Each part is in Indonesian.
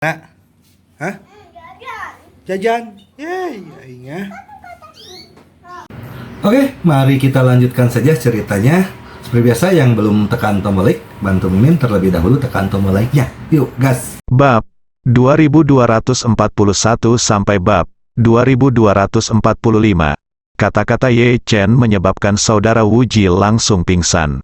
Nak, hah? Jajan. Yeay, aingnya. Oke, mari kita lanjutkan saja ceritanya. Seperti biasa, yang belum tekan tombol like, bantu Mimin terlebih dahulu tekan tombol like-nya. Yuk, gas. Bab 2241 sampai bab 2245. Kata-kata Ye Chen menyebabkan saudara Wu Ji langsung pingsan.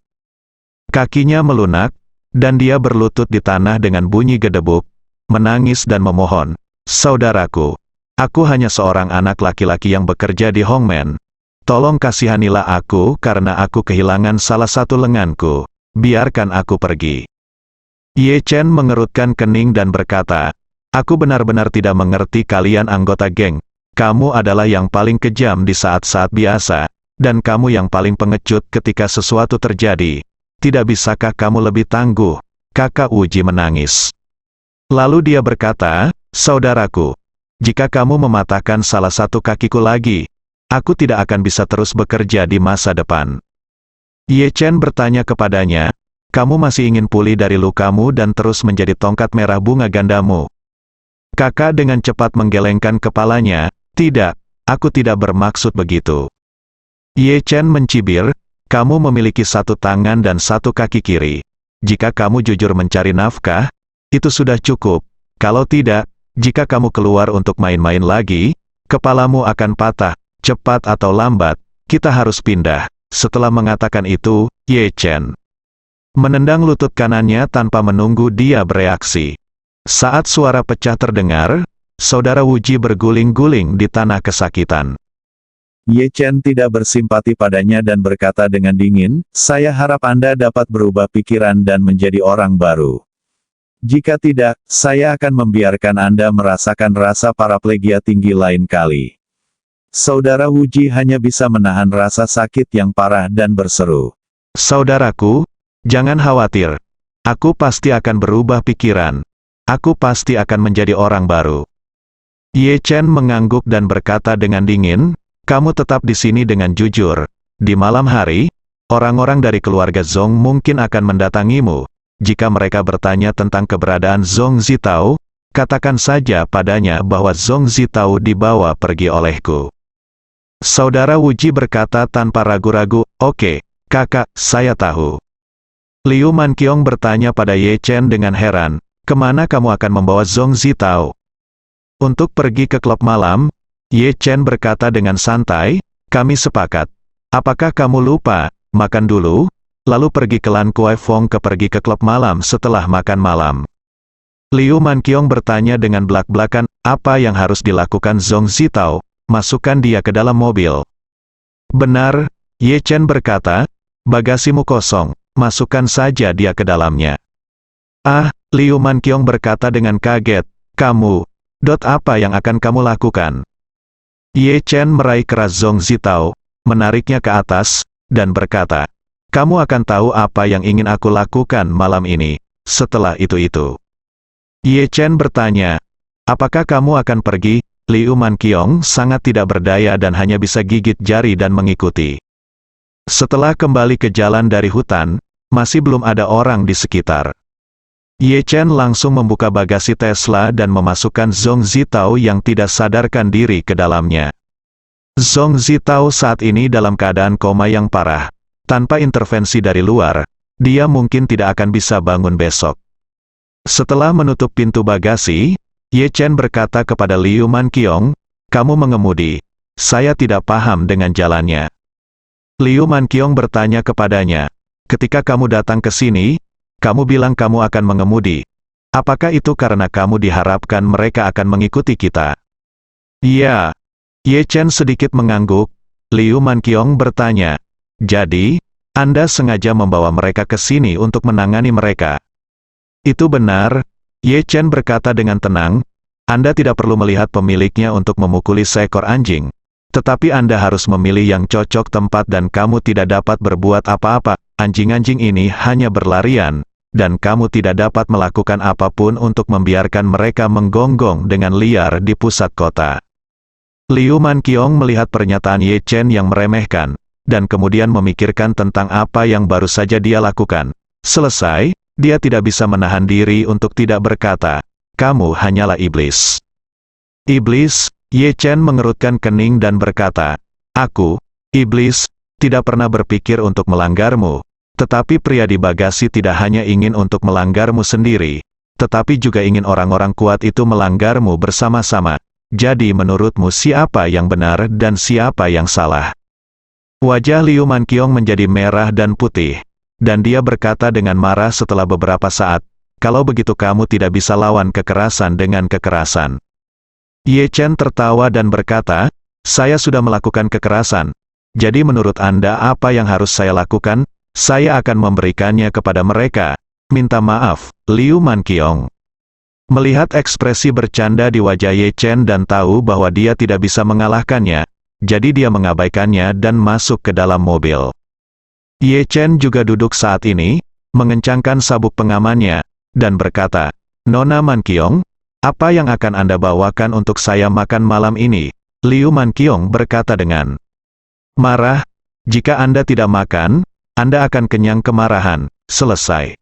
Kakinya melunak, dan dia berlutut di tanah dengan bunyi gedebuk, menangis dan memohon, "Saudaraku, aku hanya seorang anak laki-laki yang bekerja di Hongmen. Tolong kasihanilah aku karena aku kehilangan salah satu lenganku. Biarkan aku pergi." Ye Chen mengerutkan kening dan berkata, "Aku benar-benar tidak mengerti kalian anggota geng. Kamu adalah yang paling kejam di saat-saat biasa, dan kamu yang paling pengecut ketika sesuatu terjadi. Tidak bisakah kamu lebih tangguh?" Kakak Uji menangis. Lalu dia berkata, "Saudaraku, jika kamu mematahkan salah satu kakiku lagi, aku tidak akan bisa terus bekerja di masa depan." Ye Chen bertanya kepadanya, "Kamu masih ingin pulih dari lukamu dan terus menjadi tongkat merah bunga gandamu?" Kakak dengan cepat menggelengkan kepalanya, "Tidak, aku tidak bermaksud begitu." Ye Chen mencibir, "Kamu memiliki satu tangan dan satu kaki kiri. Jika kamu jujur mencari nafkah, itu sudah cukup. Kalau tidak, jika kamu keluar untuk main-main lagi, kepalamu akan patah, cepat atau lambat, kita harus pindah." Setelah mengatakan itu, Ye Chen menendang lutut kanannya tanpa menunggu dia bereaksi. Saat suara pecah terdengar, saudara Wu Ji berguling-guling di tanah kesakitan. Ye Chen tidak bersimpati padanya dan berkata dengan dingin, "Saya harap Anda dapat berubah pikiran dan menjadi orang baru. Jika tidak, saya akan membiarkan Anda merasakan rasa paraplegia tinggi lain kali." Saudara Wu Ji hanya bisa menahan rasa sakit yang parah dan berseru, "Saudaraku, jangan khawatir. Aku pasti akan berubah pikiran. Aku pasti akan menjadi orang baru." Ye Chen mengangguk dan berkata dengan dingin, "Kamu tetap di sini dengan jujur. Di malam hari, orang-orang dari keluarga Zong mungkin akan mendatangimu. Jika mereka bertanya tentang keberadaan Zong Zitao, katakan saja padanya bahwa Zong Zitao dibawa pergi olehku." Saudara Wu Ji berkata tanpa ragu-ragu, "Oke, kakak, saya tahu." Liu Manqiong bertanya pada Ye Chen dengan heran, "Kemana kamu akan membawa Zong Zitao?" "Untuk pergi ke klub malam," Ye Chen berkata dengan santai, "Kami sepakat. Apakah kamu lupa, makan dulu, lalu pergi ke Lan Kuai Fong pergi ke klub malam setelah makan malam." Liu Manqiong bertanya dengan belak-belakan, "Apa yang harus dilakukan Zong Zitao? Masukkan dia ke dalam mobil." "Benar," Ye Chen berkata, "bagasimu kosong, masukkan saja dia ke dalamnya." "Ah," Liu Manqiong berkata dengan kaget, "Kamu, apa yang akan kamu lakukan?" Ye Chen meraih keras Zong Zitao, menariknya ke atas, dan berkata, "Kamu akan tahu apa yang ingin aku lakukan malam ini, setelah itu." Ye Chen bertanya, "Apakah kamu akan pergi?" Liu Manqiong sangat tidak berdaya dan hanya bisa gigit jari dan mengikuti. Setelah kembali ke jalan dari hutan, masih belum ada orang di sekitar. Ye Chen langsung membuka bagasi Tesla dan memasukkan Zong Zitao yang tidak sadarkan diri ke dalamnya. Zong Zitao saat ini dalam keadaan koma yang parah. Tanpa intervensi dari luar, dia mungkin tidak akan bisa bangun besok. Setelah menutup pintu bagasi, Ye Chen berkata kepada Liu Manqiong, "Kamu mengemudi. Saya tidak paham dengan jalannya." Liu Manqiong bertanya kepadanya, "Ketika kamu datang ke sini, kamu bilang kamu akan mengemudi. Apakah itu karena kamu diharapkan mereka akan mengikuti kita?" "Iya." Ye Chen sedikit mengangguk. Liu Manqiong bertanya, "Jadi, Anda sengaja membawa mereka ke sini untuk menangani mereka?" "Itu benar," Ye Chen berkata dengan tenang, "Anda tidak perlu melihat pemiliknya untuk memukuli seekor anjing. Tetapi Anda harus memilih yang cocok tempat dan kamu tidak dapat berbuat apa-apa. Anjing-anjing ini hanya berlarian, dan kamu tidak dapat melakukan apapun untuk membiarkan mereka menggonggong dengan liar di pusat kota." Liu Manqiong melihat pernyataan Ye Chen yang meremehkan, dan kemudian memikirkan tentang apa yang baru saja dia lakukan. Selesai, dia tidak bisa menahan diri untuk tidak berkata, kamu hanyalah iblis. Iblis, Ye Chen mengerutkan kening dan berkata, aku, iblis, tidak pernah berpikir untuk melanggarmu, tetapi pria di bagasi tidak hanya ingin untuk melanggarmu sendiri, tetapi juga ingin orang-orang kuat itu melanggarmu bersama-sama. Jadi menurutmu siapa yang benar dan siapa yang salah? Wajah Liu Manqiong menjadi merah dan putih, dan dia berkata dengan marah setelah beberapa saat, kalau begitu kamu tidak bisa lawan kekerasan dengan kekerasan. Ye Chen tertawa dan berkata, saya sudah melakukan kekerasan, jadi menurut Anda apa yang harus saya lakukan? Saya akan memberikannya kepada mereka. Minta maaf, Liu Manqiong. Melihat ekspresi bercanda di wajah Ye Chen dan tahu bahwa dia tidak bisa mengalahkannya, jadi dia mengabaikannya dan masuk ke dalam mobil. Ye Chen juga duduk saat ini, mengencangkan sabuk pengamannya, dan berkata, Nona Manqiong, apa yang akan Anda bawakan untuk saya makan malam ini? Liu Manqiong berkata dengan marah, jika Anda tidak makan, Anda akan kenyang kemarahan. Selesai.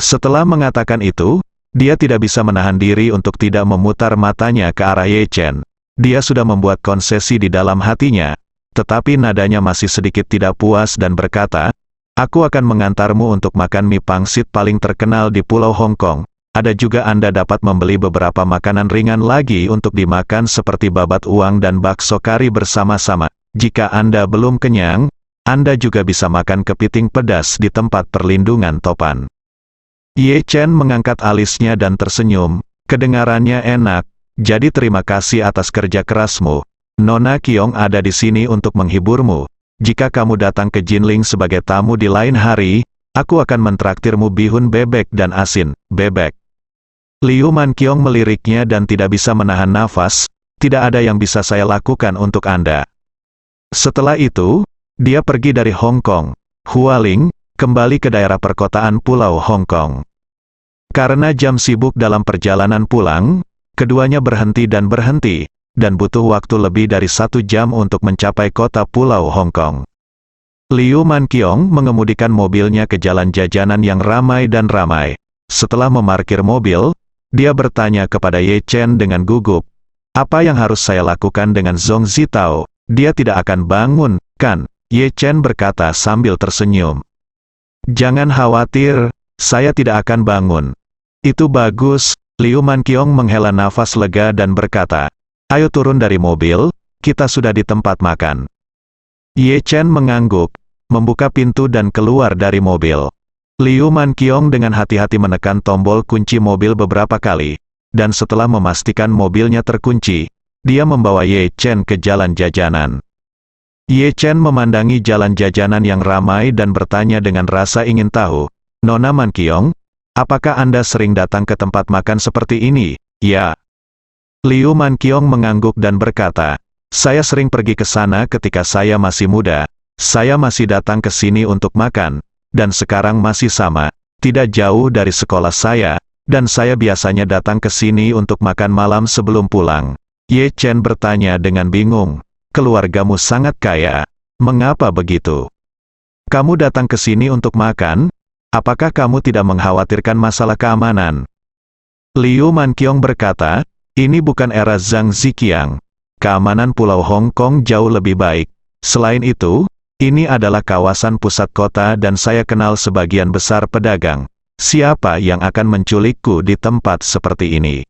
Setelah mengatakan itu, dia tidak bisa menahan diri untuk tidak memutar matanya ke arah Ye Chen. Dia sudah membuat konsesi di dalam hatinya, tetapi nadanya masih sedikit tidak puas dan berkata, aku akan mengantarmu untuk makan mie pangsit paling terkenal di Pulau Hong Kong. Ada juga Anda dapat membeli beberapa makanan ringan lagi untuk dimakan seperti babat uang dan bakso kari bersama-sama. Jika Anda belum kenyang, Anda juga bisa makan kepiting pedas di tempat perlindungan topan. Ye Chen mengangkat alisnya dan tersenyum, kedengarannya enak, jadi terima kasih atas kerja kerasmu. Nona Qiong ada di sini untuk menghiburmu. Jika kamu datang ke Jinling sebagai tamu di lain hari, aku akan mentraktirmu bihun bebek dan asin, bebek. Liu Manqiong meliriknya dan tidak bisa menahan nafas, tidak ada yang bisa saya lakukan untuk Anda. Setelah itu, dia pergi dari Hong Kong, Hualing, kembali ke daerah perkotaan Pulau Hong Kong. Karena jam sibuk dalam perjalanan pulang, keduanya berhenti, dan butuh waktu lebih dari 1 jam untuk mencapai kota Pulau Hong Kong. Liu Manqiong mengemudikan mobilnya ke jalan jajanan yang ramai dan ramai. Setelah memarkir mobil, dia bertanya kepada Ye Chen dengan gugup, apa yang harus saya lakukan dengan Zhong Zitao? Dia tidak akan bangun, kan? Ye Chen berkata sambil tersenyum. Jangan khawatir, saya tidak akan bangun. Itu bagus. Liu Manqiong menghela nafas lega dan berkata, ayo turun dari mobil, kita sudah di tempat makan. Ye Chen mengangguk, membuka pintu dan keluar dari mobil. Liu Manqiong dengan hati-hati menekan tombol kunci mobil beberapa kali, dan setelah memastikan mobilnya terkunci, dia membawa Ye Chen ke jalan jajanan. Ye Chen memandangi jalan jajanan yang ramai dan bertanya dengan rasa ingin tahu, Nona Manqiong, apakah Anda sering datang ke tempat makan seperti ini? Ya. Liu Manqiong mengangguk dan berkata, saya sering pergi ke sana ketika saya masih muda. Saya masih datang ke sini untuk makan, dan sekarang masih sama, tidak jauh dari sekolah saya, dan saya biasanya datang ke sini untuk makan malam sebelum pulang. Ye Chen bertanya dengan bingung, keluargamu sangat kaya, mengapa begitu? Kamu datang ke sini untuk makan? Apakah kamu tidak mengkhawatirkan masalah keamanan? Liu Manqiong berkata, ini bukan era Zhang Ziqiang. Keamanan Pulau Hong Kong jauh lebih baik. Selain itu, ini adalah kawasan pusat kota dan saya kenal sebagian besar pedagang. Siapa yang akan menculikku di tempat seperti ini?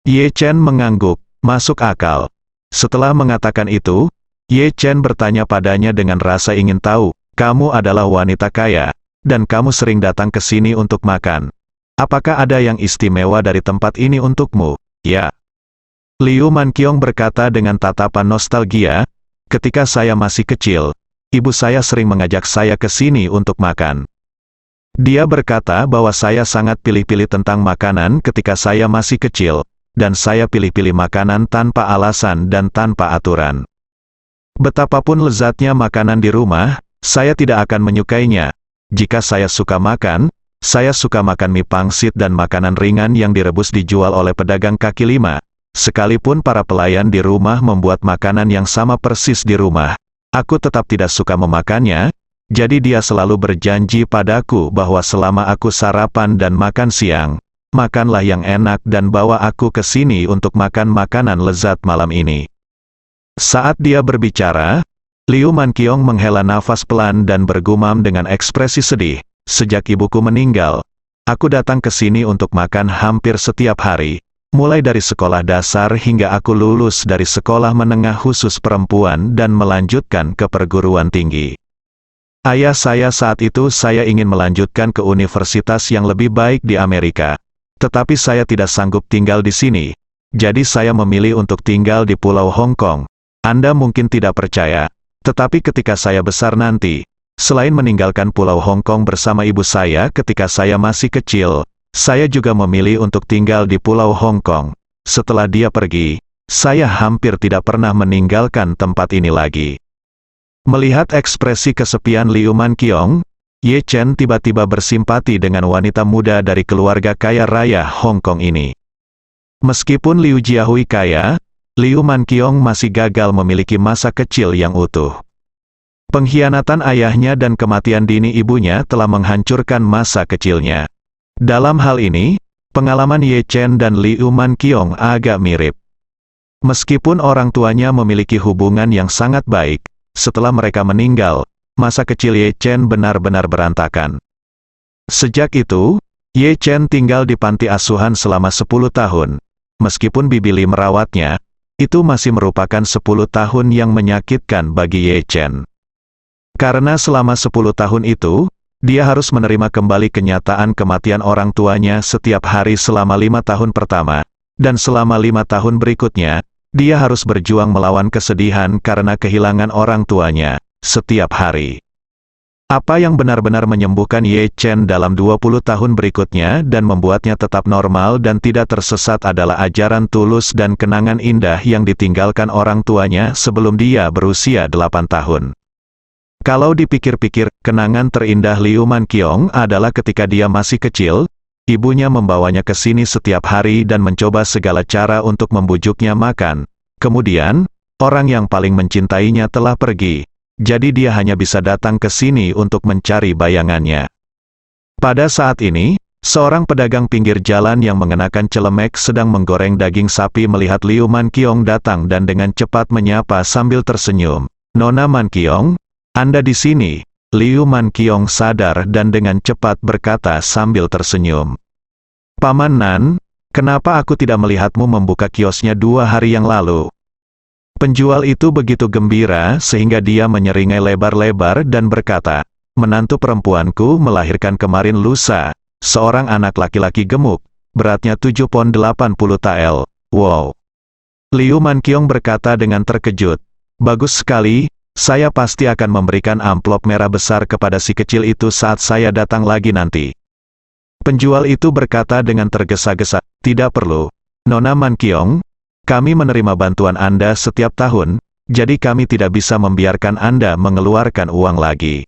Ye Chen mengangguk, masuk akal. Setelah mengatakan itu, Ye Chen bertanya padanya dengan rasa ingin tahu, kamu adalah wanita kaya, dan kamu sering datang ke sini untuk makan. Apakah ada yang istimewa dari tempat ini untukmu? Ya. Liu Manqiong berkata dengan tatapan nostalgia, ketika saya masih kecil, ibu saya sering mengajak saya ke sini untuk makan. Dia berkata bahwa saya sangat pilih-pilih tentang makanan ketika saya masih kecil, dan saya pilih-pilih makanan tanpa alasan dan tanpa aturan. Betapapun lezatnya makanan di rumah, saya tidak akan menyukainya. Jika saya suka makan, saya suka makan mie pangsit dan makanan ringan yang direbus dijual oleh pedagang kaki lima. Sekalipun para pelayan di rumah membuat makanan yang sama persis di rumah, aku tetap tidak suka memakannya, jadi dia selalu berjanji padaku bahwa selama aku sarapan dan makan siang, makanlah yang enak dan bawa aku ke sini untuk makan makanan lezat malam ini." Saat dia berbicara, Liu Manqiong menghela nafas pelan dan bergumam dengan ekspresi sedih, "Sejak ibuku meninggal, aku datang ke sini untuk makan hampir setiap hari, mulai dari sekolah dasar hingga aku lulus dari sekolah menengah khusus perempuan dan melanjutkan ke perguruan tinggi. Ayah saya saat itu saya ingin melanjutkan ke universitas yang lebih baik di Amerika. Tetapi saya tidak sanggup tinggal di sini. Jadi saya memilih untuk tinggal di Pulau Hong Kong. Anda mungkin tidak percaya, tetapi ketika saya besar nanti, selain meninggalkan Pulau Hong Kong bersama ibu saya ketika saya masih kecil, saya juga memilih untuk tinggal di Pulau Hong Kong. Setelah dia pergi, saya hampir tidak pernah meninggalkan tempat ini lagi." Melihat ekspresi kesepian Liu Manqiong, Ye Chen tiba-tiba bersimpati dengan wanita muda dari keluarga kaya raya Hong Kong ini. Meskipun Liu Jiahui kaya, Liu Manqiong masih gagal memiliki masa kecil yang utuh. Pengkhianatan ayahnya dan kematian dini ibunya telah menghancurkan masa kecilnya. Dalam hal ini, pengalaman Ye Chen dan Liu Manqiong agak mirip. Meskipun orang tuanya memiliki hubungan yang sangat baik, setelah mereka meninggal, masa kecil Ye Chen benar-benar berantakan. Sejak itu, Ye Chen tinggal di panti asuhan selama 10 tahun. Meskipun Bibi Li merawatnya, itu masih merupakan 10 tahun yang menyakitkan bagi Ye Chen. Karena selama 10 tahun itu, dia harus menerima kembali kenyataan kematian orang tuanya setiap hari selama 5 tahun pertama, dan selama 5 tahun berikutnya, dia harus berjuang melawan kesedihan karena kehilangan orang tuanya, setiap hari. Apa yang benar-benar menyembuhkan Ye Chen dalam 20 tahun berikutnya dan membuatnya tetap normal dan tidak tersesat adalah ajaran tulus dan kenangan indah yang ditinggalkan orang tuanya sebelum dia berusia 8 tahun. Kalau dipikir-pikir, kenangan terindah Liu Manqiong adalah ketika dia masih kecil, ibunya membawanya ke sini setiap hari dan mencoba segala cara untuk membujuknya makan. Kemudian, orang yang paling mencintainya telah pergi, jadi dia hanya bisa datang ke sini untuk mencari bayangannya. Pada saat ini, seorang pedagang pinggir jalan yang mengenakan celemek sedang menggoreng daging sapi melihat Liu Manqiong datang dan dengan cepat menyapa sambil tersenyum. "Nona Manqiong, Anda di sini?" Liu Manqiong sadar dan dengan cepat berkata sambil tersenyum. "Paman Nan, kenapa aku tidak melihatmu membuka kiosnya 2 hari yang lalu?" Penjual itu begitu gembira sehingga dia menyeringai lebar-lebar dan berkata, "Menantu perempuanku melahirkan kemarin lusa, seorang anak laki-laki gemuk, beratnya 7 pon 80 tael. Wow." Liu Manqiong berkata dengan terkejut, "Bagus sekali. Saya pasti akan memberikan amplop merah besar kepada si kecil itu saat saya datang lagi nanti." Penjual itu berkata dengan tergesa-gesa, "Tidak perlu. Nona Manqiong, kami menerima bantuan Anda setiap tahun, jadi kami tidak bisa membiarkan Anda mengeluarkan uang lagi."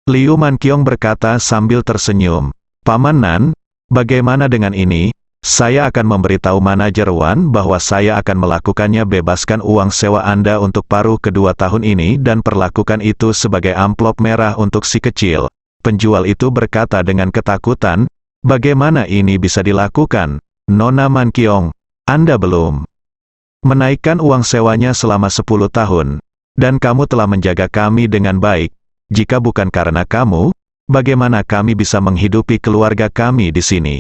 Liu Manqiong berkata sambil tersenyum, "Paman Nan, bagaimana dengan ini? Saya akan memberitahu manajer Wan bahwa saya akan melakukannya, bebaskan uang sewa Anda untuk paruh kedua tahun ini dan perlakukan itu sebagai amplop merah untuk si kecil." Penjual itu berkata dengan ketakutan, "Bagaimana ini bisa dilakukan? Nona Manqiong, Anda belum menaikkan uang sewanya selama 10 tahun, dan kamu telah menjaga kami dengan baik. Jika bukan karena kamu, bagaimana kami bisa menghidupi keluarga kami di sini?"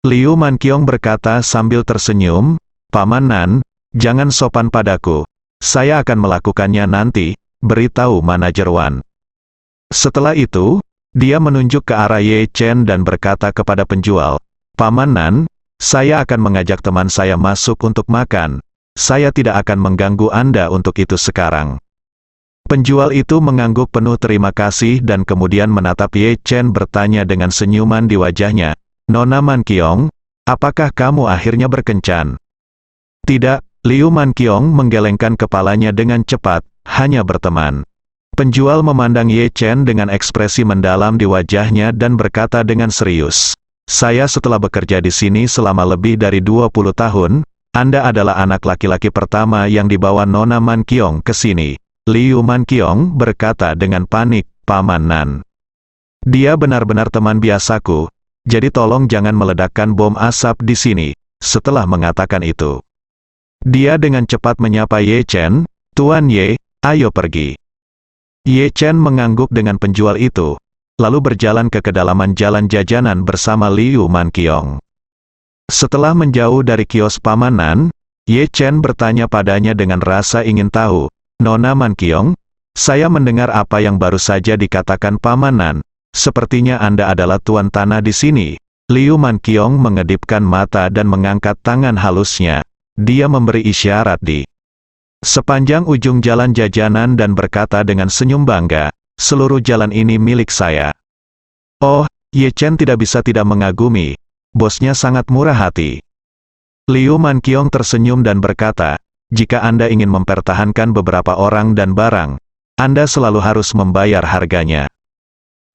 Liu Manqiong berkata sambil tersenyum, "Paman Nan, jangan sopan padaku. Saya akan melakukannya nanti, beritahu manajer Wan." Setelah itu, dia menunjuk ke arah Ye Chen dan berkata kepada penjual, "Paman Nan, saya akan mengajak teman saya masuk untuk makan. Saya tidak akan mengganggu Anda untuk itu sekarang." Penjual itu mengangguk penuh terima kasih dan kemudian menatap Ye Chen bertanya dengan senyuman di wajahnya, "Nona Manqiong, apakah kamu akhirnya berkencan?" "Tidak." Liu Manqiong menggelengkan kepalanya dengan cepat, "hanya berteman." Penjual memandang Ye Chen dengan ekspresi mendalam di wajahnya dan berkata dengan serius, "Saya setelah bekerja di sini selama lebih dari 20 tahun, Anda adalah anak laki-laki pertama yang dibawa Nona Manqiong ke sini." Liu Manqiong berkata dengan panik, "Paman Nan, dia benar-benar teman biasaku. jadi tolong jangan meledakkan bom asap di sini. Setelah mengatakan itu, dia dengan cepat menyapa Ye Chen, "Tuan Ye, ayo pergi." Ye Chen mengangguk dengan penjual itu, lalu berjalan ke kedalaman jalan jajanan bersama Liu Manqiong. Setelah menjauh dari kios Paman Nan, Ye Chen bertanya padanya dengan rasa ingin tahu, "Nona Manqiong, saya mendengar apa yang baru saja dikatakan Paman Nan. Sepertinya Anda adalah tuan tanah di sini." Liu Manqiong mengedipkan mata dan mengangkat tangan halusnya. Dia memberi isyarat di sepanjang ujung jalan jajanan dan berkata dengan senyum bangga, "Seluruh jalan ini milik saya." Oh, Ye Chen tidak bisa tidak mengagumi. Bosnya sangat murah hati. Liu Manqiong tersenyum dan berkata, "Jika Anda ingin mempertahankan beberapa orang dan barang, Anda selalu harus membayar harganya."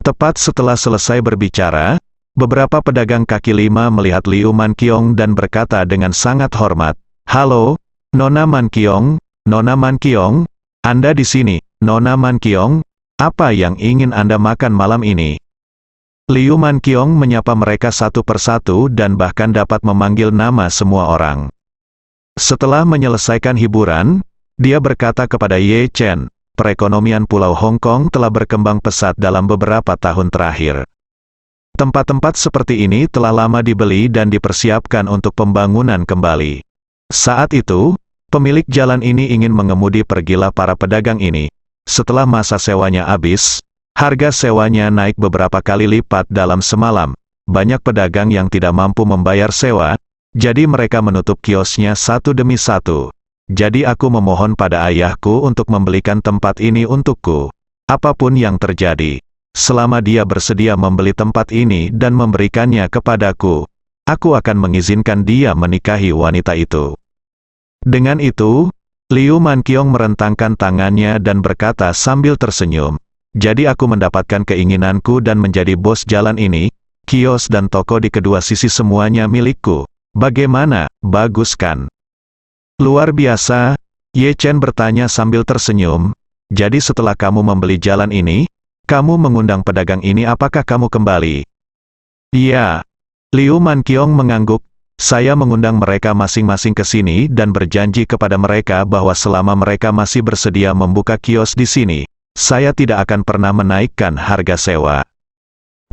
Tepat setelah selesai berbicara, beberapa pedagang kaki lima melihat Liu Manqiong dan berkata dengan sangat hormat, "Halo, Nona Manqiong, Nona Manqiong, Anda di sini, Nona Manqiong, apa yang ingin Anda makan malam ini?" Liu Manqiong menyapa mereka satu persatu dan bahkan dapat memanggil nama semua orang. Setelah menyelesaikan hiburan, dia berkata kepada Ye Chen, "Perekonomian Pulau Hong Kong telah berkembang pesat dalam beberapa tahun terakhir. Tempat-tempat seperti ini telah lama dibeli dan dipersiapkan untuk pembangunan kembali. Saat itu, pemilik jalan ini ingin mengemudi pergilah para pedagang ini. Setelah masa sewanya habis, harga sewanya naik beberapa kali lipat dalam semalam. Banyak pedagang yang tidak mampu membayar sewa, jadi mereka menutup kiosnya satu demi satu. Jadi aku memohon pada ayahku untuk membelikan tempat ini untukku. Apapun yang terjadi, selama dia bersedia membeli tempat ini dan memberikannya kepadaku, aku akan mengizinkan dia menikahi wanita itu." Dengan itu, Liu Manqiong merentangkan tangannya dan berkata sambil tersenyum, "Jadi aku mendapatkan keinginanku dan menjadi bos jalan ini, kios dan toko di kedua sisi semuanya milikku. Bagaimana, bagus kan?" "Luar biasa," Ye Chen bertanya sambil tersenyum. "Jadi setelah kamu membeli jalan ini, kamu mengundang pedagang ini, apakah kamu kembali?" "Iya." Liu Manqiong mengangguk, "Saya mengundang mereka masing-masing ke sini dan berjanji kepada mereka bahwa selama mereka masih bersedia membuka kios di sini, saya tidak akan pernah menaikkan harga sewa.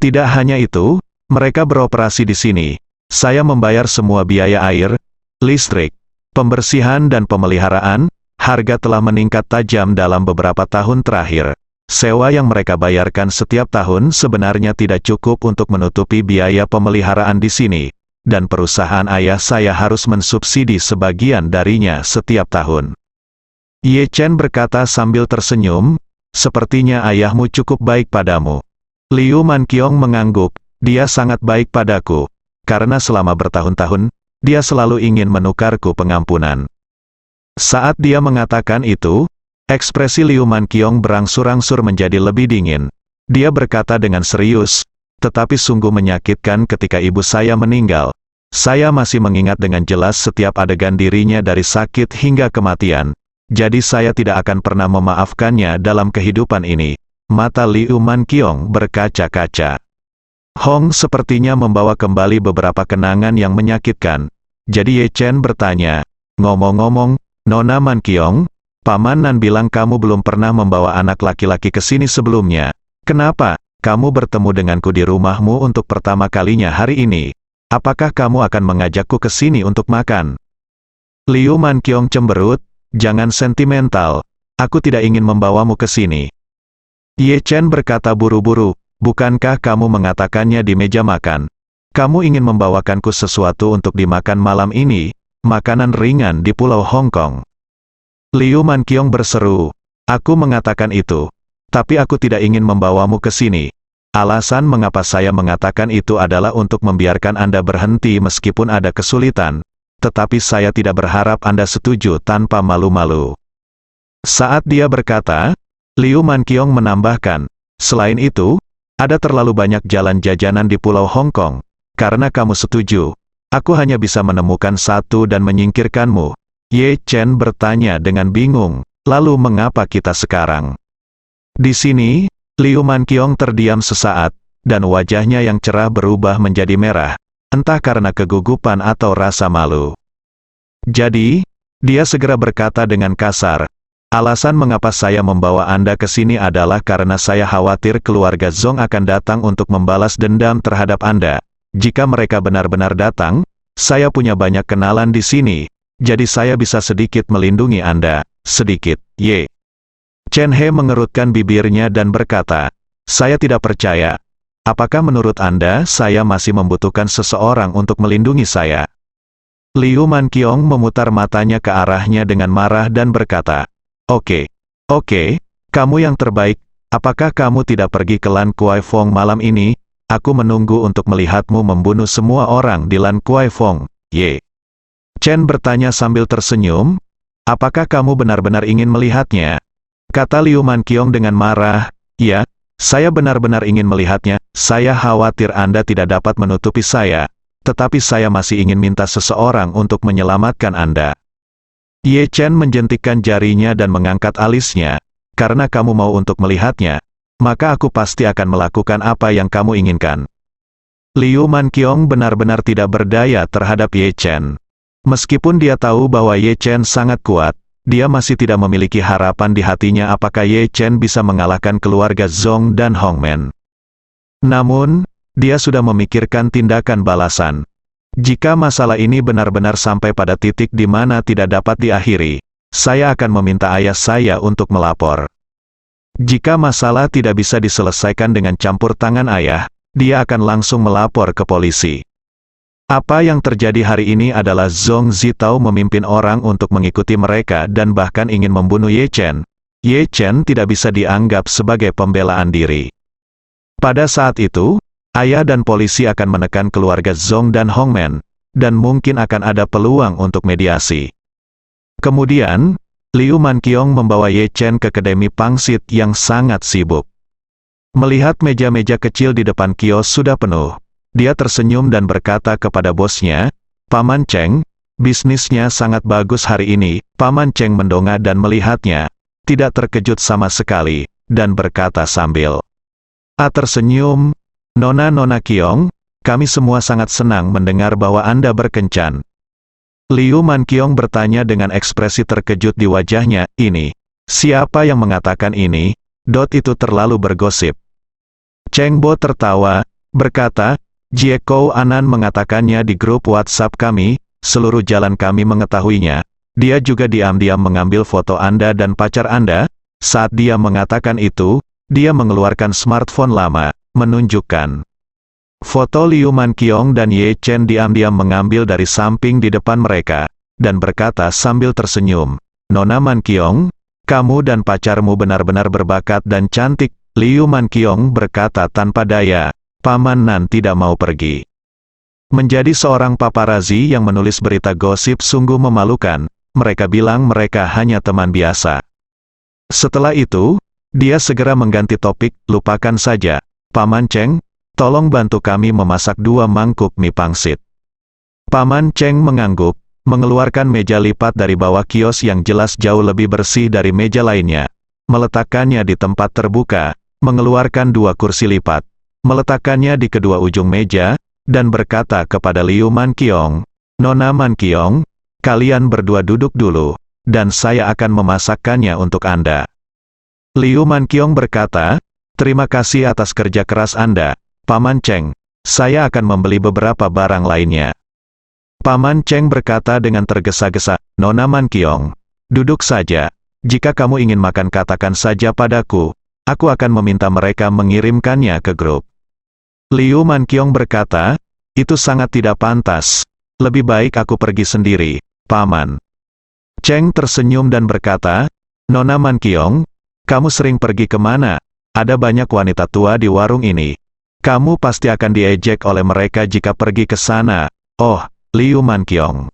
Tidak hanya itu, mereka beroperasi di sini. Saya membayar semua biaya air, listrik, pembersihan dan pemeliharaan. Harga telah meningkat tajam dalam beberapa tahun terakhir. Sewa yang mereka bayarkan setiap tahun sebenarnya tidak cukup untuk menutupi biaya pemeliharaan di sini, dan perusahaan ayah saya harus mensubsidi sebagian darinya setiap tahun." Ye Chen berkata sambil tersenyum, "Sepertinya ayahmu cukup baik padamu." Liu Manqiong mengangguk, "Dia sangat baik padaku, karena selama bertahun-tahun, dia selalu ingin menukarku pengampunan." Saat dia mengatakan itu, ekspresi Liu Manqiong berangsur-angsur menjadi lebih dingin. Dia berkata dengan serius, "Tetapi sungguh menyakitkan ketika ibu saya meninggal. Saya masih mengingat dengan jelas setiap adegan dirinya dari sakit hingga kematian. Jadi saya tidak akan pernah memaafkannya dalam kehidupan ini." Mata Liu Manqiong berkaca-kaca. Hong sepertinya membawa kembali beberapa kenangan yang menyakitkan. Jadi Ye Chen bertanya, "Ngomong-ngomong, Nona Manqiong, Paman Nan bilang kamu belum pernah membawa anak laki-laki ke sini sebelumnya. Kenapa kamu bertemu denganku di rumahmu untuk pertama kalinya hari ini? Apakah kamu akan mengajakku ke sini untuk makan?" Liu Manqiong cemberut, "Jangan sentimental. Aku tidak ingin membawamu ke sini." Ye Chen berkata buru-buru, "Bukankah kamu mengatakannya di meja makan? Kamu ingin membawakanku sesuatu untuk dimakan malam ini, makanan ringan di Pulau Hong Kong." Liu Manqiong berseru, "Aku mengatakan itu, tapi aku tidak ingin membawamu ke sini. Alasan mengapa saya mengatakan itu adalah untuk membiarkan Anda berhenti meskipun ada kesulitan, tetapi saya tidak berharap Anda setuju tanpa malu-malu." Saat dia berkata, Liu Manqiong menambahkan, "Selain itu, ada terlalu banyak jalan jajanan di Pulau Hong Kong. Karena kamu setuju, aku hanya bisa menemukan satu dan menyingkirkanmu." Ye Chen bertanya dengan bingung, "Lalu mengapa kita sekarang?" Di sini, Liu Manqiong terdiam sesaat, dan wajahnya yang cerah berubah menjadi merah, entah karena kegugupan atau rasa malu. Jadi, dia segera berkata dengan kasar, "Alasan mengapa saya membawa Anda ke sini adalah karena saya khawatir keluarga Zong akan datang untuk membalas dendam terhadap Anda. Jika mereka benar-benar datang, saya punya banyak kenalan di sini, jadi saya bisa sedikit melindungi Anda, sedikit." Ye Chen He mengerutkan bibirnya dan berkata, "Saya tidak percaya. Apakah menurut Anda saya masih membutuhkan seseorang untuk melindungi saya?" Liu Manqiong memutar matanya ke arahnya dengan marah dan berkata, Oke, kamu yang terbaik, apakah kamu tidak pergi ke Lan Kuai Fong malam ini? Aku menunggu untuk melihatmu membunuh semua orang di Lan Kuai Fong." Ye Chen bertanya sambil tersenyum, "Apakah kamu benar-benar ingin melihatnya?" Kata Liu Manqiong dengan marah, "Ya, saya benar-benar ingin melihatnya. Saya khawatir Anda tidak dapat menutupi saya, tetapi saya masih ingin minta seseorang untuk menyelamatkan Anda." Ye Chen menjentikkan jarinya dan mengangkat alisnya, "Karena kamu mau untuk melihatnya, maka aku pasti akan melakukan apa yang kamu inginkan." Liu Manqiong benar-benar tidak berdaya terhadap Ye Chen. Meskipun dia tahu bahwa Ye Chen sangat kuat, dia masih tidak memiliki harapan di hatinya apakah Ye Chen bisa mengalahkan keluarga Zong dan Hongmen. Namun, dia sudah memikirkan tindakan balasan. Jika masalah ini benar-benar sampai pada titik di mana tidak dapat diakhiri, saya akan meminta ayah saya untuk melapor. Jika masalah tidak bisa diselesaikan dengan campur tangan ayah, dia akan langsung melapor ke polisi. Apa yang terjadi hari ini adalah Zong Zitao memimpin orang untuk mengikuti mereka dan bahkan ingin membunuh Ye Chen. Ye Chen tidak bisa dianggap sebagai pembelaan diri. Pada saat itu, ayah dan polisi akan menekan keluarga Zong dan Hongmen, dan mungkin akan ada peluang untuk mediasi. Kemudian, Liu Manqiong membawa Ye Chen ke kedai pangsit yang sangat sibuk. Melihat meja-meja kecil di depan kios sudah penuh, dia tersenyum dan berkata kepada bosnya, "Paman Cheng, bisnisnya sangat bagus hari ini." Paman Cheng mendongak dan melihatnya, tidak terkejut sama sekali, dan berkata sambil tersenyum, "Nona Qiong, kami semua sangat senang mendengar bahwa Anda berkencan." Liu Manqiong bertanya dengan ekspresi terkejut di wajahnya, "Ini, siapa yang mengatakan ini? Itu terlalu bergosip." Cheng Bo tertawa, berkata, "Jie Kou Anan mengatakannya di grup WhatsApp kami, seluruh jalan kami mengetahuinya. Dia juga diam-diam mengambil foto Anda dan pacar Anda. Saat dia mengatakan itu, dia mengeluarkan smartphone lama, menunjukkan foto Liu Manqiong dan Ye Chen diam-diam mengambil dari samping di depan mereka, dan berkata sambil tersenyum, "Nona Manqiong, kamu dan pacarmu benar-benar berbakat dan cantik." Liu Manqiong berkata tanpa daya, "Paman Nan tidak mau pergi." Menjadi seorang paparazi yang menulis berita gosip sungguh memalukan, mereka bilang mereka hanya teman biasa. Setelah itu, dia segera mengganti topik, "Lupakan saja, Paman Cheng, tolong bantu kami memasak 2 mangkuk mie pangsit." Paman Cheng mengangguk, mengeluarkan meja lipat dari bawah kios yang jelas jauh lebih bersih dari meja lainnya, meletakkannya di tempat terbuka, mengeluarkan 2 kursi lipat, meletakkannya di kedua ujung meja, dan berkata kepada Liu Manqiong, "Nona Manqiong, kalian berdua duduk dulu, dan saya akan memasakkannya untuk Anda." Liu Manqiong berkata, "Terima kasih atas kerja keras Anda, Paman Cheng. Saya akan membeli beberapa barang lainnya." Paman Cheng berkata dengan tergesa-gesa, "Nona Manqiong, duduk saja. Jika kamu ingin makan katakan saja padaku, aku akan meminta mereka mengirimkannya ke grup." Liu Manqiong berkata, "Itu sangat tidak pantas. Lebih baik aku pergi sendiri, Paman." Cheng tersenyum dan berkata, "Nona Manqiong, kamu sering pergi kemana? Ada banyak wanita tua di warung ini. Kamu pasti akan diejek oleh mereka jika pergi ke sana." "Oh, Liu Manqiong."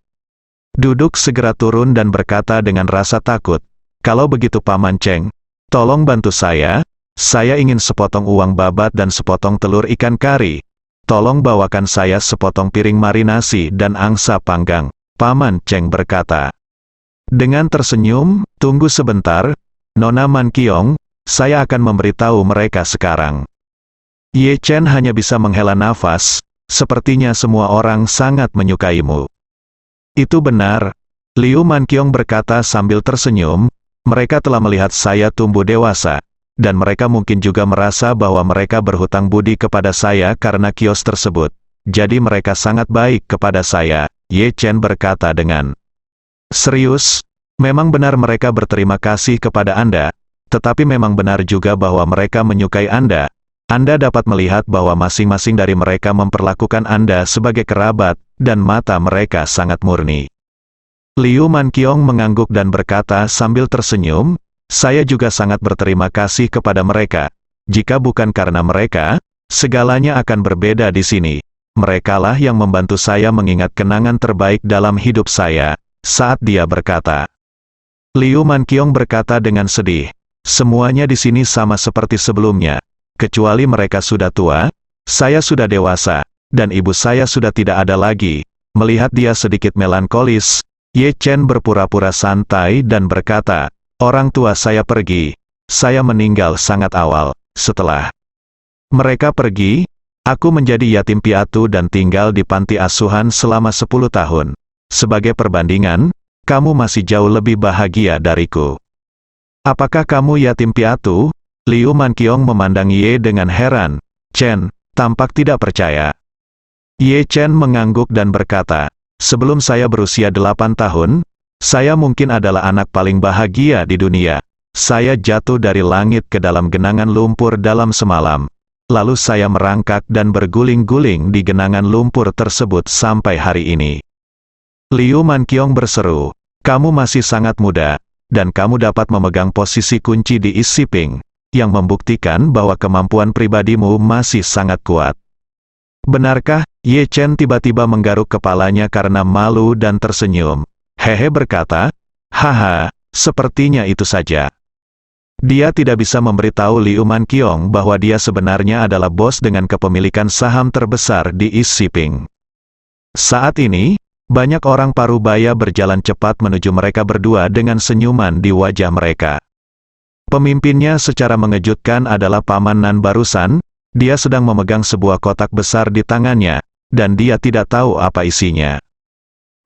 Duduk segera turun dan berkata dengan rasa takut, "Kalau begitu Paman Cheng, tolong bantu saya ingin sepotong uang babat dan sepotong telur ikan kari. Tolong bawakan saya sepotong piring marinasi dan angsa panggang." Paman Cheng berkata. Dengan tersenyum, "Tunggu sebentar, Nona Manqiong, saya akan memberitahu mereka sekarang." Ye Chen hanya bisa menghela nafas, sepertinya semua orang sangat menyukaimu. Itu benar, Liu Manqiong berkata sambil tersenyum, mereka telah melihat saya tumbuh dewasa, dan mereka mungkin juga merasa bahwa mereka berhutang budi kepada saya karena kios tersebut. Jadi mereka sangat baik kepada saya, Ye Chen berkata dengan serius. Memang benar mereka berterima kasih kepada Anda, tetapi memang benar juga bahwa mereka menyukai Anda. Anda dapat melihat bahwa masing-masing dari mereka memperlakukan Anda sebagai kerabat, dan mata mereka sangat murni. Liu Manqiong mengangguk dan berkata sambil tersenyum, saya juga sangat berterima kasih kepada mereka. Jika bukan karena mereka, segalanya akan berbeda di sini. Merekalah yang membantu saya mengingat kenangan terbaik dalam hidup saya, saat dia berkata. Liu Manqiong berkata dengan sedih, semuanya di sini sama seperti sebelumnya. Kecuali mereka sudah tua, saya sudah dewasa, dan ibu saya sudah tidak ada lagi. Melihat dia sedikit melankolis, Ye Chen berpura-pura santai dan berkata, orang tua saya pergi, saya meninggal sangat awal. Setelah mereka pergi, aku menjadi yatim piatu dan tinggal di panti asuhan selama 10 tahun. Sebagai perbandingan, kamu masih jauh lebih bahagia dariku. Apakah kamu yatim piatu? Liu Manqiong memandang Ye dengan heran. Chen tampak tidak percaya. Ye Chen mengangguk dan berkata, sebelum saya berusia 8 tahun, saya mungkin adalah anak paling bahagia di dunia. Saya jatuh dari langit ke dalam genangan lumpur dalam semalam. Lalu saya merangkak dan berguling-guling di genangan lumpur tersebut sampai hari ini. Liu Manqiong berseru, kamu masih sangat muda, dan kamu dapat memegang posisi kunci di East Shipping, yang membuktikan bahwa kemampuan pribadimu masih sangat kuat. Benarkah? Ye Chen tiba-tiba menggaruk kepalanya karena malu dan tersenyum. Hehe berkata, haha, sepertinya itu saja. Dia tidak bisa memberitahu Liu Manqiong bahwa dia sebenarnya adalah bos dengan kepemilikan saham terbesar di East Shipping. Saat ini, banyak orang parubaya berjalan cepat menuju mereka berdua dengan senyuman di wajah mereka. Pemimpinnya secara mengejutkan adalah Paman Nan barusan, dia sedang memegang sebuah kotak besar di tangannya, dan dia tidak tahu apa isinya.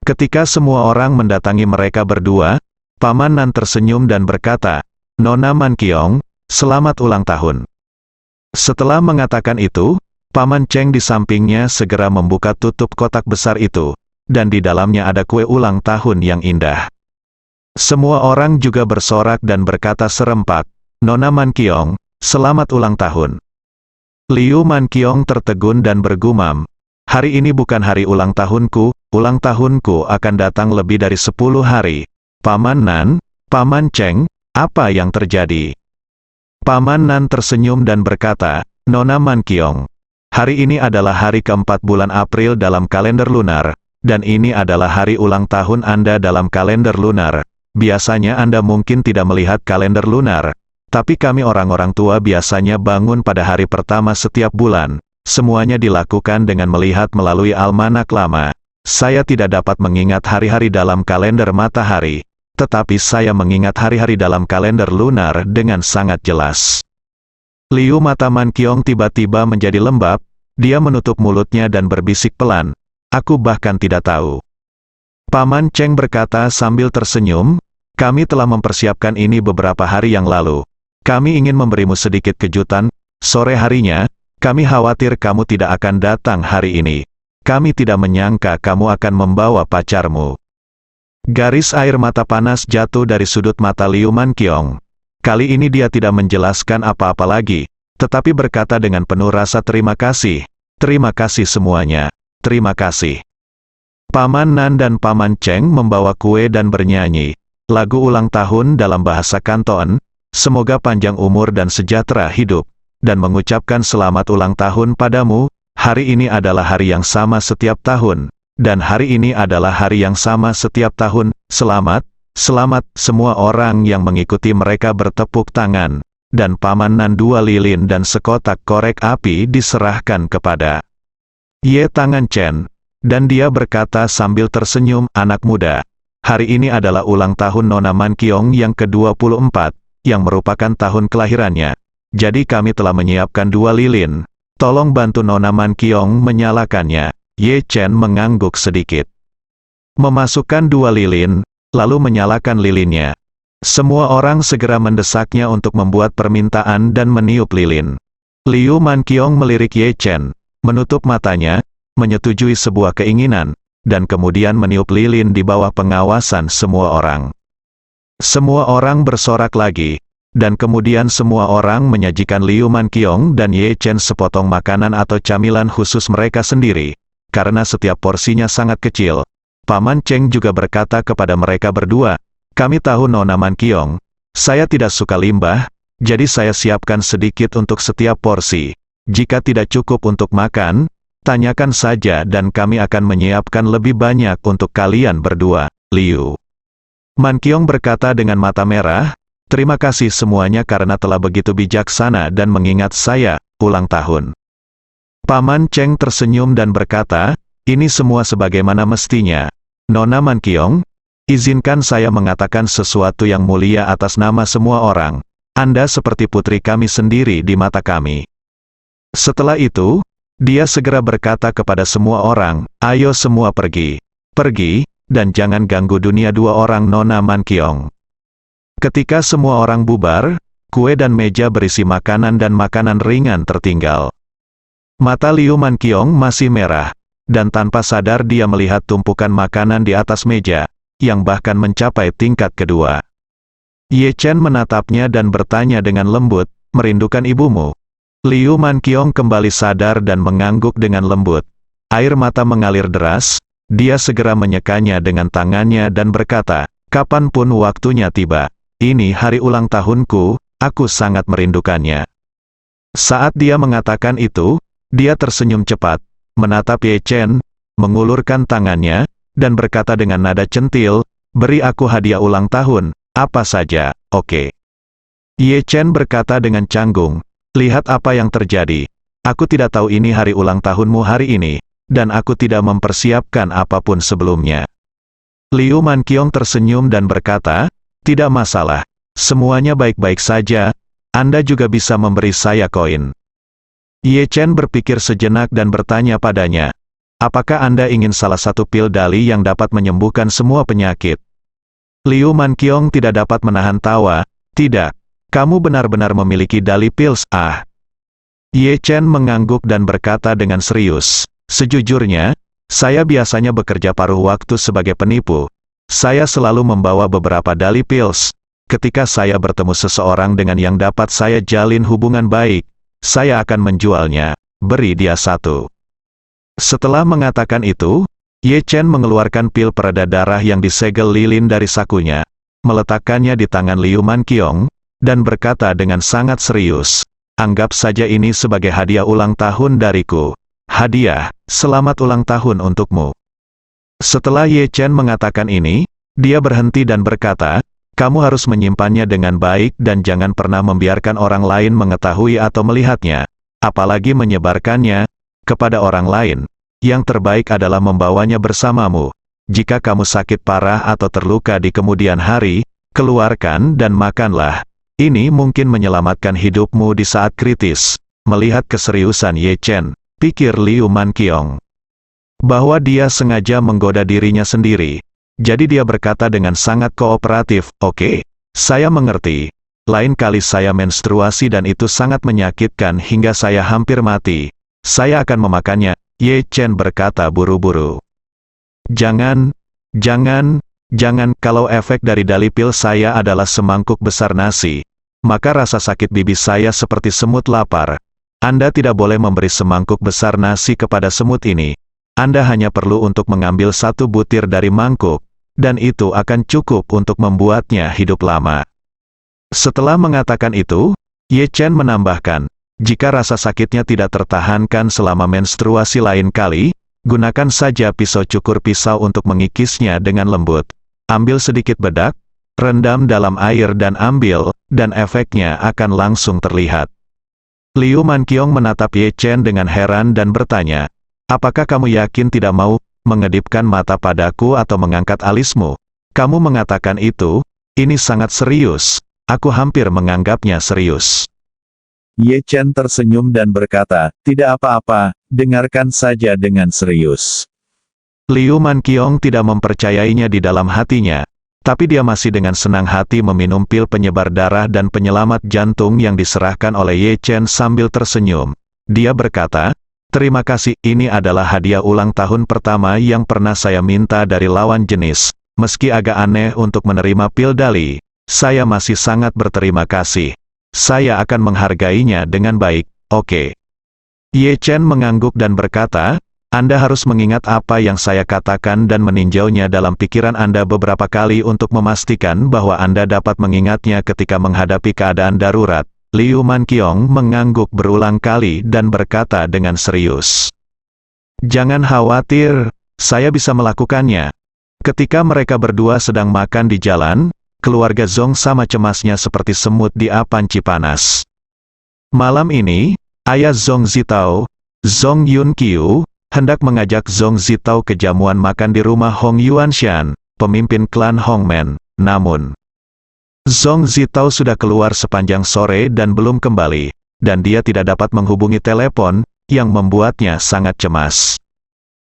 Ketika semua orang mendatangi mereka berdua, Paman Nan tersenyum dan berkata, Nona Manqiong, selamat ulang tahun. Setelah mengatakan itu, Paman Cheng di sampingnya segera membuka tutup kotak besar itu, dan di dalamnya ada kue ulang tahun yang indah. Semua orang juga bersorak dan berkata serempak, Nona Manqiong, selamat ulang tahun. Liu Manqiong tertegun dan bergumam, hari ini bukan hari ulang tahunku akan datang lebih dari 10 hari. Paman Nan, Paman Cheng, apa yang terjadi? Paman Nan tersenyum dan berkata, Nona Manqiong, hari ini adalah hari keempat bulan April dalam kalender lunar, dan ini adalah hari ulang tahun Anda dalam kalender lunar. Biasanya Anda mungkin tidak melihat kalender lunar, tapi kami orang-orang tua biasanya bangun pada hari pertama setiap bulan. Semuanya dilakukan dengan melihat melalui almanak lama. Saya tidak dapat mengingat hari-hari dalam kalender matahari, tetapi saya mengingat hari-hari dalam kalender lunar dengan sangat jelas. Liu mata Manqiong tiba-tiba menjadi lembab, dia menutup mulutnya dan berbisik pelan, aku bahkan tidak tahu. Paman Cheng berkata sambil tersenyum, kami telah mempersiapkan ini beberapa hari yang lalu. Kami ingin memberimu sedikit kejutan, sore harinya, kami khawatir kamu tidak akan datang hari ini. Kami tidak menyangka kamu akan membawa pacarmu. Garis air mata panas jatuh dari sudut mata Liu Manqiong. Kali ini dia tidak menjelaskan apa-apa lagi, tetapi berkata dengan penuh rasa terima kasih. Terima kasih semuanya. Terima kasih. Paman Nan dan Paman Cheng membawa kue dan bernyanyi lagu ulang tahun dalam bahasa Kanton, semoga panjang umur dan sejahtera hidup, dan mengucapkan selamat ulang tahun padamu. Hari ini adalah hari yang sama setiap tahun, dan hari ini adalah hari yang sama setiap tahun. Selamat, selamat. Semua orang yang mengikuti mereka bertepuk tangan, dan Paman Nan 2 lilin dan sekotak korek api diserahkan kepada Ye Tangan Chen, dan dia berkata sambil tersenyum, anak muda, hari ini adalah ulang tahun Nona Manqiong yang ke-24, yang merupakan tahun kelahirannya. Jadi kami telah menyiapkan 2 lilin, Tolong bantu Nona Man Kiong menyalakannya. Ye Chen mengangguk sedikit. Memasukkan 2 lilin, lalu menyalakan lilinnya. Semua orang segera mendesaknya untuk membuat permintaan dan meniup lilin. Liu Man Kiong melirik Ye Chen, menutup matanya, menyetujui sebuah keinginan, dan kemudian meniup lilin di bawah pengawasan semua orang. Semua orang bersorak lagi, dan kemudian semua orang menyajikan Liu Man Kiong dan Ye Chen sepotong makanan atau camilan khusus mereka sendiri. Karena setiap porsinya sangat kecil, Paman Cheng juga berkata kepada mereka berdua, "Kami tahu Nona Man Kiong, saya tidak suka limbah, jadi saya siapkan sedikit untuk setiap porsi. Jika tidak cukup untuk makan, tanyakan saja dan kami akan menyiapkan lebih banyak untuk kalian berdua." Liu Man Kiong berkata dengan mata merah, "Terima kasih semuanya karena telah begitu bijaksana dan mengingat saya, ulang tahun." Paman Cheng tersenyum dan berkata, "Ini semua sebagaimana mestinya. Nona Man Kiong, izinkan saya mengatakan sesuatu yang mulia atas nama semua orang. Anda seperti putri kami sendiri di mata kami." Setelah itu, dia segera berkata kepada semua orang, "Ayo semua pergi. Pergi, dan jangan ganggu dunia 2 orang Nona Man Kiong." Ketika semua orang bubar, kue dan meja berisi makanan dan makanan ringan tertinggal. Mata Liu Man Kiong masih merah, dan tanpa sadar dia melihat tumpukan makanan di atas meja, yang bahkan mencapai tingkat kedua. Ye Chen menatapnya dan bertanya dengan lembut, "Merindukan ibumu?" Liu Man Kiong kembali sadar dan mengangguk dengan lembut. Air mata mengalir deras, dia segera menyekanya dengan tangannya dan berkata, "Kapanpun waktunya tiba. Ini hari ulang tahunku, aku sangat merindukannya." Saat dia mengatakan itu, dia tersenyum cepat, menatap Ye Chen, mengulurkan tangannya, dan berkata dengan nada centil, "Beri aku hadiah ulang tahun, apa saja, oke." Ye Chen berkata dengan canggung, "Lihat apa yang terjadi. Aku tidak tahu ini hari ulang tahunmu hari ini, dan aku tidak mempersiapkan apapun sebelumnya." Liu Man Kiong tersenyum dan berkata, "Tidak masalah, semuanya baik-baik saja, Anda juga bisa memberi saya koin." Ye Chen berpikir sejenak dan bertanya padanya, "Apakah Anda ingin salah satu pil dali yang dapat menyembuhkan semua penyakit?" Liu Man Kiong tidak dapat menahan tawa, "Tidak, kamu benar-benar memiliki dali pils, ah." Ye Chen mengangguk dan berkata dengan serius, "Sejujurnya, saya biasanya bekerja paruh waktu sebagai penipu. Saya selalu membawa beberapa dali pils. Ketika saya bertemu seseorang dengan yang dapat saya jalin hubungan baik, saya akan menjualnya, beri dia 1. Setelah mengatakan itu, Ye Chen mengeluarkan pil pereda darah yang disegel lilin dari sakunya, meletakkannya di tangan Liu Man Kiong, dan berkata dengan sangat serius, "Anggap saja ini sebagai hadiah ulang tahun dariku. Hadiah, selamat ulang tahun untukmu." Setelah Ye Chen mengatakan ini, dia berhenti dan berkata, "Kamu harus menyimpannya dengan baik dan jangan pernah membiarkan orang lain mengetahui atau melihatnya, apalagi menyebarkannya kepada orang lain. Yang terbaik adalah membawanya bersamamu. Jika kamu sakit parah atau terluka di kemudian hari, keluarkan dan makanlah. Ini mungkin menyelamatkan hidupmu di saat kritis." Melihat keseriusan Ye Chen, pikir Liu Man Kiong bahwa dia sengaja menggoda dirinya sendiri. Jadi dia berkata dengan sangat kooperatif, "Oke, saya mengerti. Lain kali saya menstruasi dan itu sangat menyakitkan hingga saya hampir mati. Saya akan memakannya." Ye Chen berkata buru-buru, Jangan, kalau efek dari dali pil saya adalah semangkuk besar nasi, maka rasa sakit bibi saya seperti semut lapar. Anda tidak boleh memberi semangkuk besar nasi kepada semut ini. Anda hanya perlu untuk mengambil 1 butir dari mangkuk, dan itu akan cukup untuk membuatnya hidup lama." Setelah mengatakan itu, Ye Chen menambahkan, "Jika rasa sakitnya tidak tertahankan selama menstruasi lain kali, gunakan saja pisau cukur pisau untuk mengikisnya dengan lembut. Ambil sedikit bedak, rendam dalam air dan ambil, dan efeknya akan langsung terlihat." Liu Man Kiong menatap Ye Chen dengan heran dan bertanya, "Apakah kamu yakin tidak mau mengedipkan mata padaku atau mengangkat alismu? Kamu mengatakan itu, ini sangat serius, aku hampir menganggapnya serius." Ye Chen tersenyum dan berkata, tidak apa-apa, dengarkan saja dengan serius. Liu Manqiong tidak mempercayainya di dalam hatinya, tapi dia masih dengan senang hati meminum pil penyebar darah dan penyelamat jantung yang diserahkan oleh Ye Chen sambil tersenyum. Dia berkata, terima kasih, ini adalah hadiah ulang tahun pertama yang pernah saya minta dari lawan jenis. Meski agak aneh untuk menerima pil Dali, saya masih sangat berterima kasih. Saya akan menghargainya dengan baik, oke. Ye Chen mengangguk dan berkata, Anda harus mengingat apa yang saya katakan dan meninjaunya dalam pikiran Anda beberapa kali untuk memastikan bahwa Anda dapat mengingatnya ketika menghadapi keadaan darurat. Liu Manqiong mengangguk berulang kali dan berkata dengan serius. Jangan khawatir, saya bisa melakukannya. Ketika mereka berdua sedang makan di jalan, keluarga Zong sama cemasnya seperti semut di panci panas. Malam ini, ayah Zong Zitao, Zong Yunqiu, hendak mengajak Zong Zitao ke jamuan makan di rumah Hong Yuanshan, pemimpin klan Hongmen. Namun, Zong Zitao sudah keluar sepanjang sore dan belum kembali, dan dia tidak dapat menghubungi telepon, yang membuatnya sangat cemas.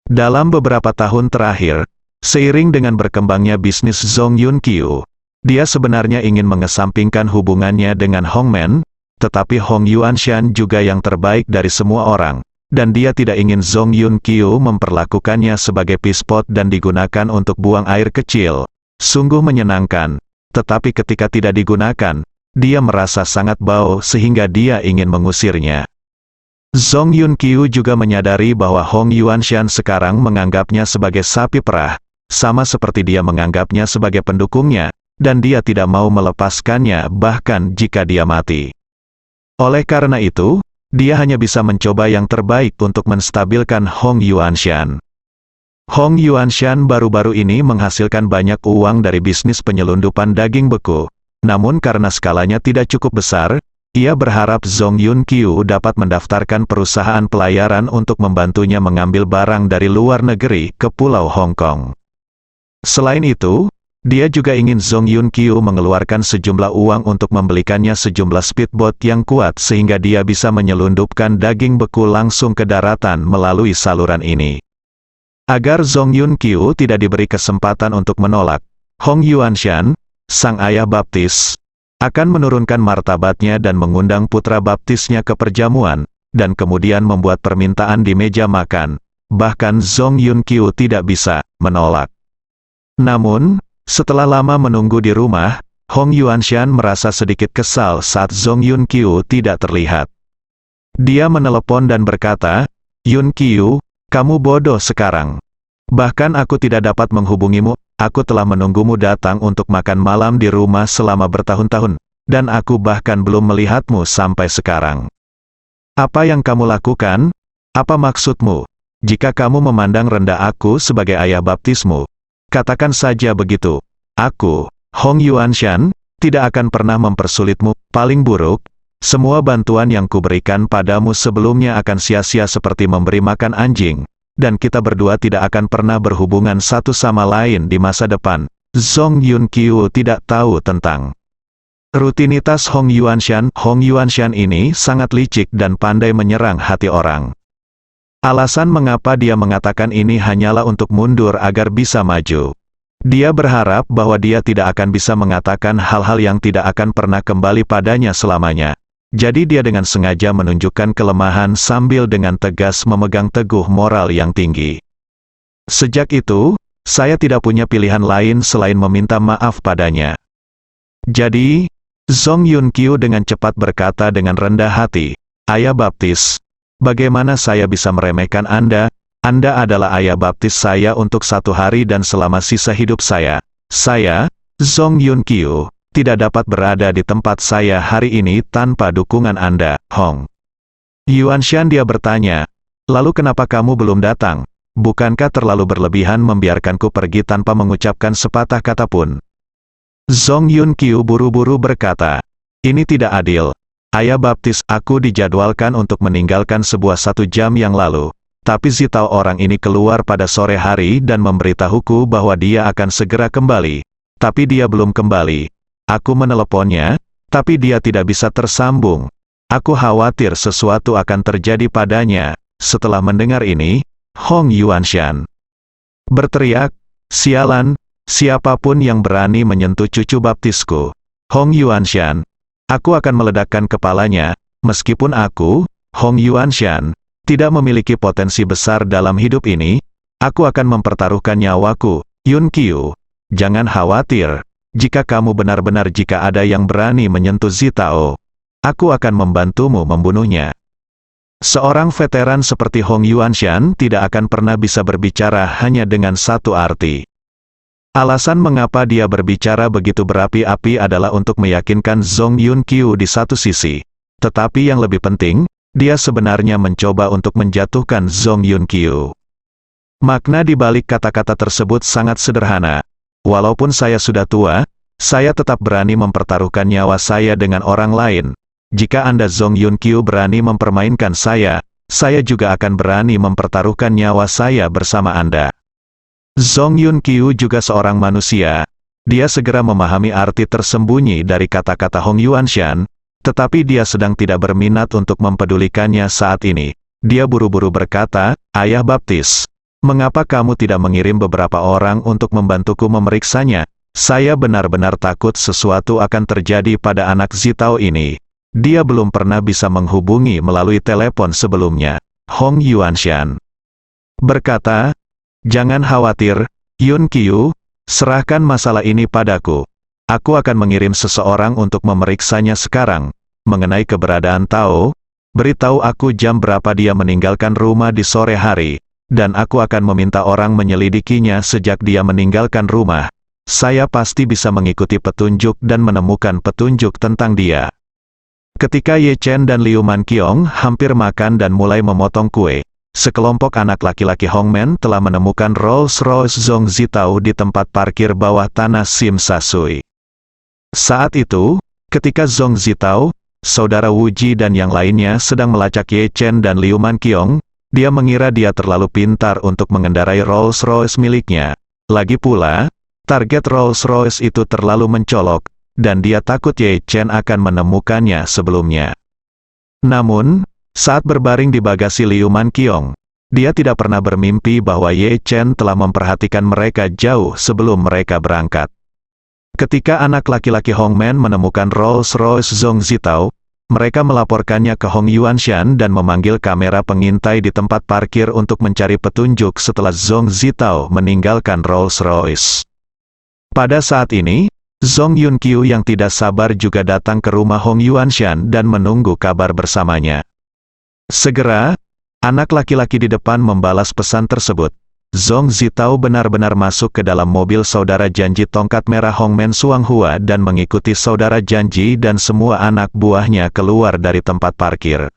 Dalam beberapa tahun terakhir, seiring dengan berkembangnya bisnis Zong Yunqiu, dia sebenarnya ingin mengesampingkan hubungannya dengan Hongmen, tetapi Hong Yuanshan juga yang terbaik dari semua orang, dan dia tidak ingin Zong Yunqiu memperlakukannya sebagai pispot dan digunakan untuk buang air kecil. Sungguh menyenangkan, tetapi ketika tidak digunakan, dia merasa sangat bau sehingga dia ingin mengusirnya. Zong Yunqiu juga menyadari bahwa Hong Yuanshan sekarang menganggapnya sebagai sapi perah, sama seperti dia menganggapnya sebagai pendukungnya, dan dia tidak mau melepaskannya bahkan jika dia mati. Oleh karena itu, dia hanya bisa mencoba yang terbaik untuk menstabilkan Hong Yuanshan. Hong Yuanshan baru-baru ini menghasilkan banyak uang dari bisnis penyelundupan daging beku. Namun karena skalanya tidak cukup besar, ia berharap Zong Yunqiu dapat mendaftarkan perusahaan pelayaran untuk membantunya mengambil barang dari luar negeri ke Pulau Hong Kong. Selain itu, dia juga ingin Zong Yunqiu mengeluarkan sejumlah uang untuk membelikannya sejumlah speedboat yang kuat sehingga dia bisa menyelundupkan daging beku langsung ke daratan melalui saluran ini. Agar Zong Yunqiu tidak diberi kesempatan untuk menolak, Hong Yuanshan, sang ayah baptis, akan menurunkan martabatnya dan mengundang putra baptisnya ke perjamuan, dan kemudian membuat permintaan di meja makan. Bahkan Zong Yunqiu tidak bisa menolak. Namun, setelah lama menunggu di rumah, Hong Yuanshan merasa sedikit kesal saat Zong Yunqiu tidak terlihat. Dia menelepon dan berkata, Yunqiu, kamu bodoh sekarang. Bahkan aku tidak dapat menghubungimu, aku telah menunggumu datang untuk makan malam di rumah selama bertahun-tahun, dan aku bahkan belum melihatmu sampai sekarang. Apa yang kamu lakukan? Apa maksudmu? Jika kamu memandang rendah aku sebagai ayah baptismu, katakan saja begitu. Aku, Hong Yuanshan, tidak akan pernah mempersulitmu. Paling buruk, semua bantuan yang kuberikan padamu sebelumnya akan sia-sia seperti memberi makan anjing, dan kita berdua tidak akan pernah berhubungan satu sama lain di masa depan. Zong Yunqiu tidak tahu tentang rutinitas Hong Yuanshan. Hong Yuanshan ini sangat licik dan pandai menyerang hati orang. Alasan mengapa dia mengatakan ini hanyalah untuk mundur agar bisa maju. Dia berharap bahwa dia tidak akan bisa mengatakan hal-hal yang tidak akan pernah kembali padanya selamanya. Jadi dia dengan sengaja menunjukkan kelemahan sambil dengan tegas memegang teguh moral yang tinggi. Sejak itu, saya tidak punya pilihan lain selain meminta maaf padanya. Jadi, Zong Yunqiu dengan cepat berkata dengan rendah hati, Ayah baptis, bagaimana saya bisa meremehkan Anda? Anda adalah ayah baptis saya untuk 1 hari dan selama sisa hidup saya. Saya, Zong Yunqiu, tidak dapat berada di tempat saya hari ini tanpa dukungan Anda, Hong Yuanshan. Dia bertanya, lalu kenapa kamu belum datang? Bukankah terlalu berlebihan membiarkanku pergi tanpa mengucapkan sepatah kata pun? Zong Yunqiu buru-buru berkata, ini tidak adil. Ayah baptis, aku dijadwalkan untuk meninggalkan sebuah 1 jam yang lalu. Tapi Zitao orang ini keluar pada sore hari dan memberitahuku bahwa dia akan segera kembali. Tapi dia belum kembali. Aku meneleponnya, tapi dia tidak bisa tersambung. Aku khawatir sesuatu akan terjadi padanya. Setelah mendengar ini, Hong Yuanshan berteriak, "Sialan, siapapun yang berani menyentuh cucu baptisku, Hong Yuanshan, aku akan meledakkan kepalanya." Meskipun aku, Hong Yuanshan, tidak memiliki potensi besar dalam hidup ini, aku akan mempertaruhkan nyawaku. Yun Qiu, jangan khawatir. Jika kamu benar-benar jika ada yang berani menyentuh Zitao, aku akan membantumu membunuhnya. Seorang veteran seperti Hong Yuanshan tidak akan pernah bisa berbicara hanya dengan satu arti. Alasan mengapa dia berbicara begitu berapi-api adalah untuk meyakinkan Zhong Yunqiu di satu sisi. Tetapi yang lebih penting, dia sebenarnya mencoba untuk menjatuhkan Zhong Yunqiu. Makna di balik kata-kata tersebut sangat sederhana. Walaupun saya sudah tua, saya tetap berani mempertaruhkan nyawa saya dengan orang lain. Jika Anda Zhong Yunqiu berani mempermainkan saya juga akan berani mempertaruhkan nyawa saya bersama Anda. Zhong Yunqiu juga seorang manusia. Dia segera memahami arti tersembunyi dari kata-kata Hong Yuanshan, tetapi dia sedang tidak berminat untuk mempedulikannya saat ini. Dia buru-buru berkata, "Ayah baptis, mengapa kamu tidak mengirim beberapa orang untuk membantuku memeriksanya? Saya benar-benar takut sesuatu akan terjadi pada anak Zitao ini. Dia belum pernah bisa menghubungi melalui telepon sebelumnya." Hong Yuanshan berkata, "Jangan khawatir, Yun Qiu, serahkan masalah ini padaku. Aku akan mengirim seseorang untuk memeriksanya sekarang. Mengenai keberadaan Tao, beritahu aku jam berapa dia meninggalkan rumah di sore hari, dan aku akan meminta orang menyelidikinya sejak dia meninggalkan rumah. Saya pasti bisa mengikuti petunjuk dan menemukan petunjuk tentang dia." Ketika Ye Chen dan Liu Manqiong hampir makan dan mulai memotong kue, sekelompok anak laki-laki Hongmen telah menemukan Rolls-Royce Zhong Zitao di tempat parkir bawah tanah Sim Sasui. Saat itu, ketika Zhong Zitao, saudara Wu Ji dan yang lainnya sedang melacak Ye Chen dan Liu Manqiong, dia mengira dia terlalu pintar untuk mengendarai Rolls-Royce miliknya. Lagi pula, target Rolls-Royce itu terlalu mencolok, dan dia takut Ye Chen akan menemukannya sebelumnya. Namun, saat berbaring di bagasi Liu Manqiong, dia tidak pernah bermimpi bahwa Ye Chen telah memperhatikan mereka jauh sebelum mereka berangkat. Ketika anak laki-laki Hongmen menemukan Rolls-Royce Zhong Zitao, mereka melaporkannya ke Hong Yuanshan dan memanggil kamera pengintai di tempat parkir untuk mencari petunjuk setelah Zhong Zitao meninggalkan Rolls-Royce. Pada saat ini, Zhong Yunqiu yang tidak sabar juga datang ke rumah Hong Yuanshan dan menunggu kabar bersamanya. Segera, anak laki-laki di depan membalas pesan tersebut. Zhong Zitao benar-benar masuk ke dalam mobil saudara janji tongkat merah Hongmen Suanghua dan mengikuti saudara janji dan semua anak buahnya keluar dari tempat parkir.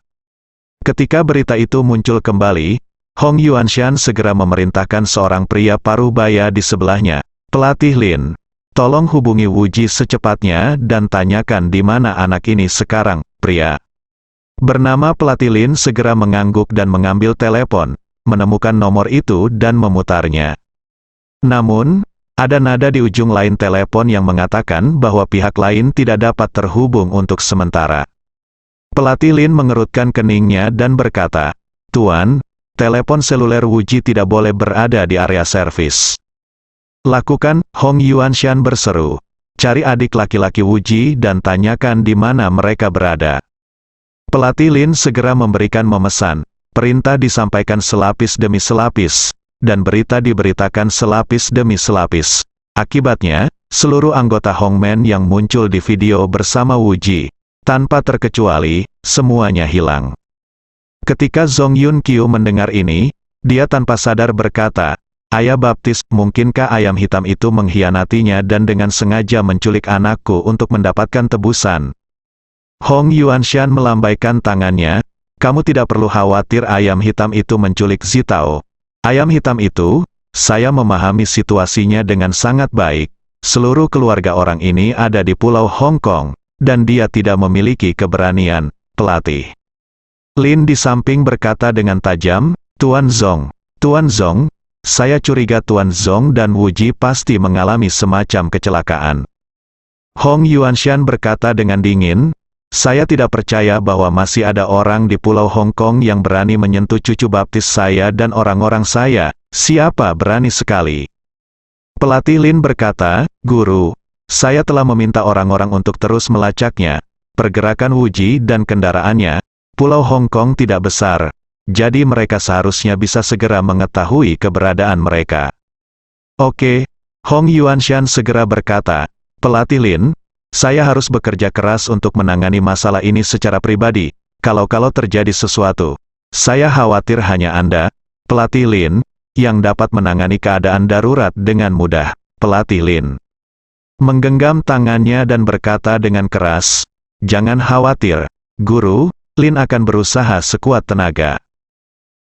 Ketika berita itu muncul kembali, Hong Yuanshan segera memerintahkan seorang pria paruh baya di sebelahnya, "Pelatih Lin, tolong hubungi Wu Ji secepatnya dan tanyakan di mana anak ini sekarang." Pria bernama Pelatih Lin segera mengangguk dan mengambil telepon, menemukan nomor itu dan memutarnya. Namun, ada nada di ujung lain telepon yang mengatakan bahwa pihak lain tidak dapat terhubung untuk sementara. Pelatih Lin mengerutkan keningnya dan berkata, "Tuan, telepon seluler Wu Ji tidak boleh berada di area servis." "Lakukan," Hong Yuanshan berseru. "Cari adik laki-laki Wu Ji dan tanyakan di mana mereka berada." Pelatih Lin segera memberikan memesan. Perintah disampaikan selapis demi selapis, dan berita diberitakan selapis demi selapis. Akibatnya, seluruh anggota Hongmen yang muncul di video bersama Wu Ji, tanpa terkecuali, semuanya hilang. Ketika Zhong Yunqiu mendengar ini, dia tanpa sadar berkata, "Ayah baptis, mungkinkah ayam hitam itu mengkhianatinya dan dengan sengaja menculik anakku untuk mendapatkan tebusan?" Hong Yuanshan melambaikan tangannya, "Kamu tidak perlu khawatir ayam hitam itu menculik Zitao. Ayam hitam itu, saya memahami situasinya dengan sangat baik. Seluruh keluarga orang ini ada di Pulau Hong Kong, dan dia tidak memiliki keberanian." Pelatih Lin di samping berkata dengan tajam, Tuan Zhong, saya curiga Tuan Zhong dan Wu Ji pasti mengalami semacam kecelakaan." Hong Yuanshan berkata dengan dingin, Saya tidak percaya bahwa masih ada orang di Pulau Hong Kong yang berani menyentuh cucu baptis saya dan orang-orang saya. Siapa berani sekali? Pelatih Lin berkata, Guru, saya telah meminta orang-orang untuk terus melacaknya. Pergerakan Wuji dan kendaraannya. Pulau Hong Kong tidak besar, jadi mereka seharusnya bisa segera mengetahui keberadaan mereka. Oke, Hong Yuanshan segera berkata, Pelatih Lin, saya harus bekerja keras untuk menangani masalah ini secara pribadi. Kalau terjadi sesuatu, saya khawatir hanya Anda, Pelatih Lin, yang dapat menangani keadaan darurat dengan mudah. Pelatih Lin menggenggam tangannya dan berkata dengan keras, Jangan khawatir, Guru, Lin akan berusaha sekuat tenaga.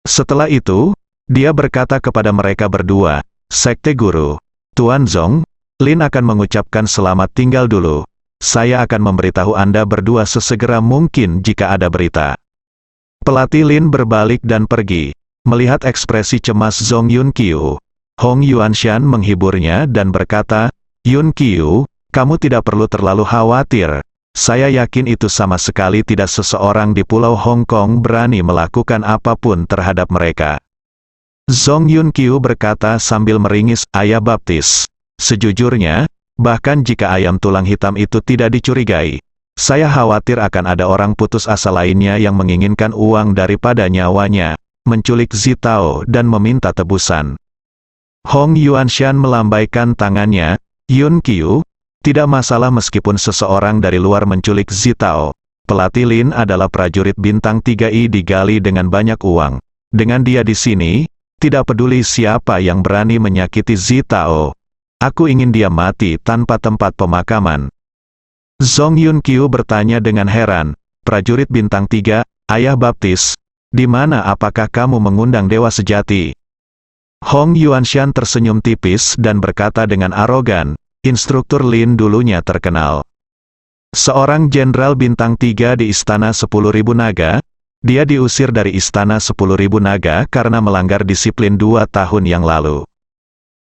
Setelah itu, dia berkata kepada mereka berdua, Sekte Guru, Tuan Zong, Lin akan mengucapkan selamat tinggal dulu. Saya akan memberitahu Anda berdua sesegera mungkin jika ada berita. Pelatih Lin berbalik dan pergi. Melihat ekspresi cemas Zong Yun Qiu, Hong Yuanshan menghiburnya dan berkata, Yun Qiu, kamu tidak perlu terlalu khawatir. Saya yakin itu sama sekali tidak seseorang di Pulau Hong Kong berani melakukan apapun terhadap mereka. Zong Yun Qiu berkata sambil meringis, Ayah Baptis. Sejujurnya, bahkan jika ayam tulang hitam itu tidak dicurigai, saya khawatir akan ada orang putus asa lainnya yang menginginkan uang daripada nyawanya, menculik Zitao dan meminta tebusan. Hong Yuanshan melambaikan tangannya, Yun Qiu, tidak masalah meskipun seseorang dari luar menculik Zitao. Pelatih Lin adalah prajurit bintang 3i digali dengan banyak uang. Dengan dia di sini, tidak peduli siapa yang berani menyakiti Zitao. Aku ingin dia mati tanpa tempat pemakaman. Zong Yun Qiu bertanya dengan heran, prajurit bintang 3, Ayah Baptis, di mana apakah kamu mengundang dewa sejati? Hong Yuanshan tersenyum tipis dan berkata dengan arogan, instruktur Lin dulunya terkenal. Seorang jenderal bintang 3 di Istana 10.000 Naga, dia diusir dari Istana 10.000 Naga karena melanggar disiplin 2 tahun yang lalu.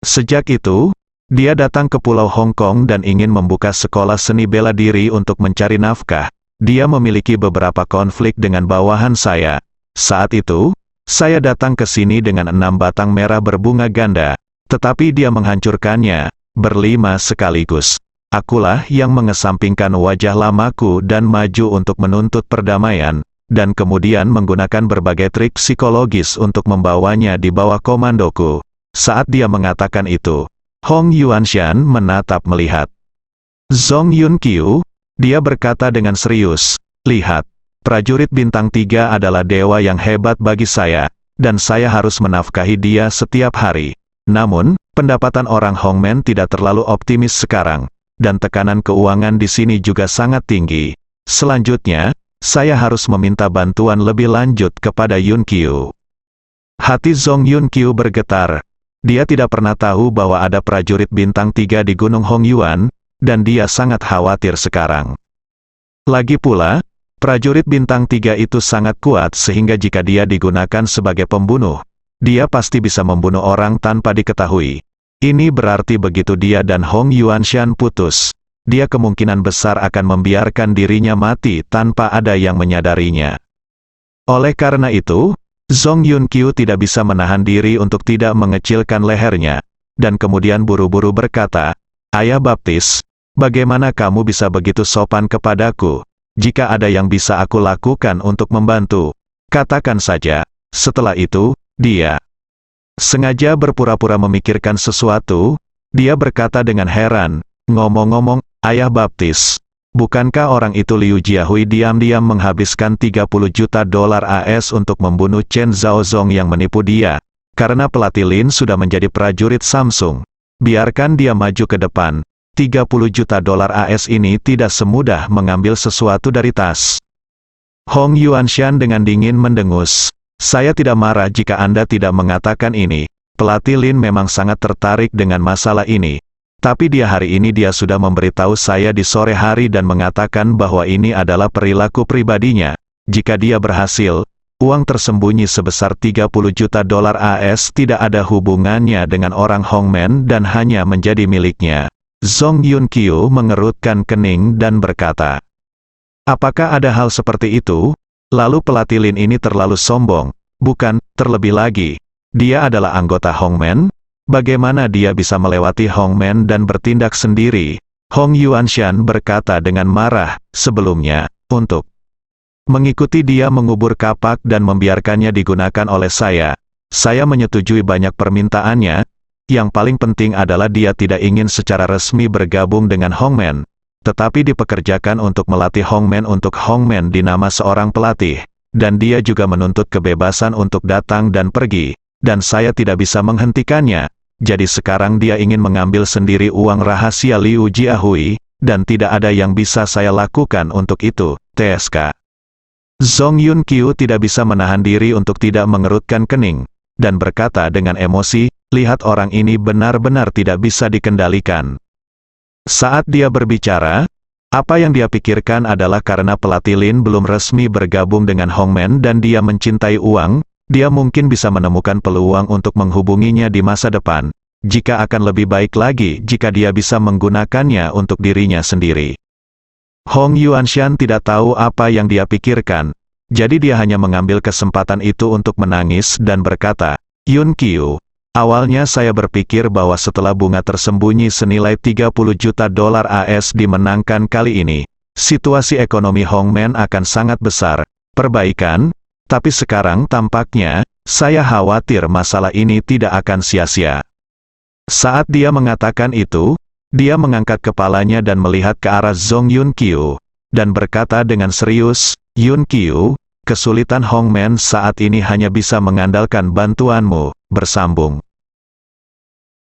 Sejak itu, dia datang ke Pulau Hong Kong dan ingin membuka sekolah seni bela diri untuk mencari nafkah. Dia memiliki beberapa konflik dengan bawahan saya. Saat itu, saya datang ke sini dengan 6 batang merah berbunga ganda, tetapi dia menghancurkannya, berlima sekaligus. Akulah yang mengesampingkan wajah lamaku dan maju untuk menuntut perdamaian, dan kemudian menggunakan berbagai trik psikologis untuk membawanya di bawah komandoku. Saat dia mengatakan itu, Hong Yuanshan menatap melihat Zong Yun Qiu. Dia berkata dengan serius, lihat, prajurit bintang 3 adalah dewa yang hebat bagi saya, dan saya harus menafkahi dia setiap hari. Namun, pendapatan orang Hongmen tidak terlalu optimis sekarang, dan tekanan keuangan di sini juga sangat tinggi. Selanjutnya, saya harus meminta bantuan lebih lanjut kepada Yun Qiu. Hati Zong Yun Qiu bergetar. Dia tidak pernah tahu bahwa ada prajurit bintang 3 di Gunung Hongyuan, dan dia sangat khawatir sekarang. Lagi pula, prajurit bintang 3 itu sangat kuat sehingga jika dia digunakan sebagai pembunuh, dia pasti bisa membunuh orang tanpa diketahui. Ini berarti begitu dia dan Hong Yuanshan putus, dia kemungkinan besar akan membiarkan dirinya mati tanpa ada yang menyadarinya. Oleh karena itu, Zong Yun Qiu tidak bisa menahan diri untuk tidak mengecilkan lehernya, dan kemudian buru-buru berkata, Ayah Baptis, bagaimana kamu bisa begitu sopan kepadaku? Jika ada yang bisa aku lakukan untuk membantu, katakan saja. Setelah itu, dia sengaja berpura-pura memikirkan sesuatu. Dia berkata dengan heran, ngomong-ngomong, Ayah Baptis, bukankah orang itu Liu Jiahui diam-diam menghabiskan 30 juta dolar AS untuk membunuh Chen Zhaozong yang menipu dia? Karena pelatih Lin sudah menjadi prajurit Samsung, biarkan dia maju ke depan. 30 juta dolar AS ini tidak semudah mengambil sesuatu dari tas. Hong Yuanshan dengan dingin mendengus. Saya tidak marah jika Anda tidak mengatakan ini. Pelatih Lin memang sangat tertarik dengan masalah ini. Tapi hari ini dia sudah memberitahu saya di sore hari dan mengatakan bahwa ini adalah perilaku pribadinya. Jika dia berhasil, uang tersembunyi sebesar 30 juta dolar AS tidak ada hubungannya dengan orang Hongmen dan hanya menjadi miliknya. Zong Yun Qiu mengerutkan kening dan berkata, Apakah ada hal seperti itu? Lalu pelatih Lin ini terlalu sombong. Bukan, terlebih lagi. Dia adalah anggota Hongmen? Bagaimana dia bisa melewati Hongmen dan bertindak sendiri? Hong Yuanshan berkata dengan marah, sebelumnya, untuk mengikuti dia mengubur kapak dan membiarkannya digunakan oleh saya. Saya menyetujui banyak permintaannya. Yang paling penting adalah dia tidak ingin secara resmi bergabung dengan Hongmen, tetapi dipekerjakan untuk melatih Hongmen untuk Hongmen di nama seorang pelatih. Dan dia juga menuntut kebebasan untuk datang dan pergi. Dan saya tidak bisa menghentikannya. Jadi sekarang dia ingin mengambil sendiri uang rahasia Liu Jiahui, dan tidak ada yang bisa saya lakukan untuk itu, TSK. Zhong Yunqiu tidak bisa menahan diri untuk tidak mengerutkan kening, dan berkata dengan emosi, lihat orang ini benar-benar tidak bisa dikendalikan. Saat dia berbicara, apa yang dia pikirkan adalah karena pelatih Lin belum resmi bergabung dengan Hongmen dan dia mencintai uang, dia mungkin bisa menemukan peluang untuk menghubunginya di masa depan, jika akan lebih baik lagi jika dia bisa menggunakannya untuk dirinya sendiri. Hong Yuanshan tidak tahu apa yang dia pikirkan, jadi dia hanya mengambil kesempatan itu untuk menangis dan berkata, Yunqiu, awalnya saya berpikir bahwa setelah bunga tersembunyi senilai 30 juta dolar AS dimenangkan kali ini, situasi ekonomi Hongmen akan sangat besar, perbaikan, tapi sekarang tampaknya, saya khawatir masalah ini tidak akan sia-sia. Saat dia mengatakan itu, dia mengangkat kepalanya dan melihat ke arah Zhong Yunqiu, dan berkata dengan serius, Yunqiu, kesulitan Hongmen saat ini hanya bisa mengandalkan bantuanmu, bersambung.